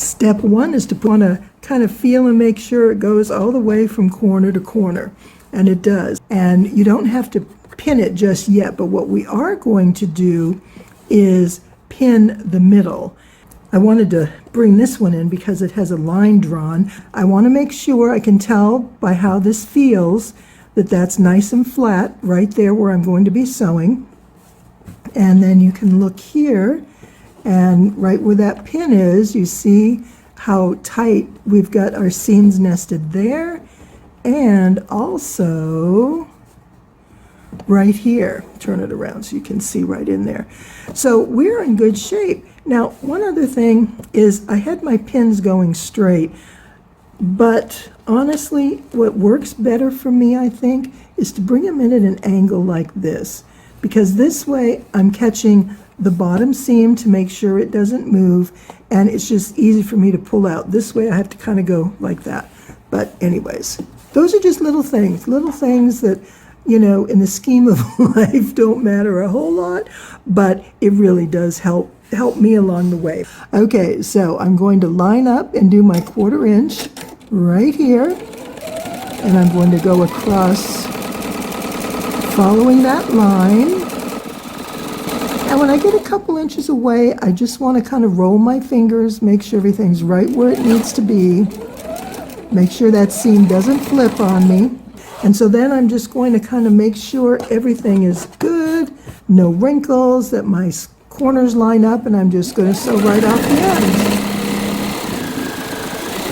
Step one is to want to kind of feel and make sure it goes all the way from corner to corner, and it does. And you don't have to pin it just yet, but what we are going to do is pin the middle. I wanted to bring this one in because it has a line drawn. I want to make sure I can tell by how this feels that that's nice and flat right there where I'm going to be sewing. And then you can look here, and right where that pin is, you see how tight we've got our seams nested there, and also right here. Turn it around so you can see right in there. So we're in good shape. Now, one other thing is I had my pins going straight, but honestly, what works better for me, I think, is to bring them in at an angle like this, because this way I'm catching the bottom seam to make sure it doesn't move, and it's just easy for me to pull out. This way I have to kind of go like that. But anyways, those are just little things that, you know, in the scheme of life don't matter a whole lot, but it really does help me along the way. Okay, so I'm going to line up and do my 1/4 inch right here, and I'm going to go across following that line. And when I get a couple inches away, I just want to kind of roll my fingers, make sure everything's right where it needs to be, make sure that seam doesn't flip on me. And so then I'm just going to kind of make sure everything is good, no wrinkles, that my corners line up, and I'm just going to sew right off the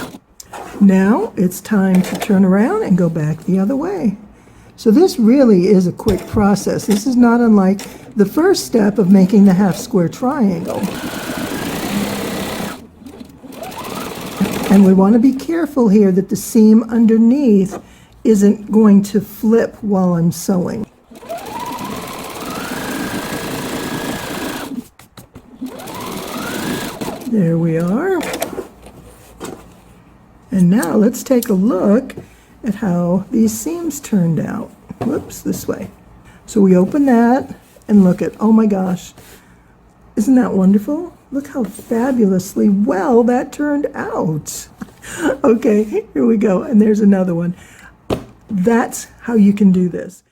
end. Now it's time to turn around and go back the other way. So this really is a quick process. This is not unlike the first step of making the half square triangle. And we want to be careful here that the seam underneath isn't going to flip while I'm sewing. There we are. And now let's take a look at how these seams turned out. Whoops, this way. So we open that and look at, oh my gosh, isn't that wonderful? Look how fabulously well that turned out. Okay, here we go. And there's another one. That's how you can do this.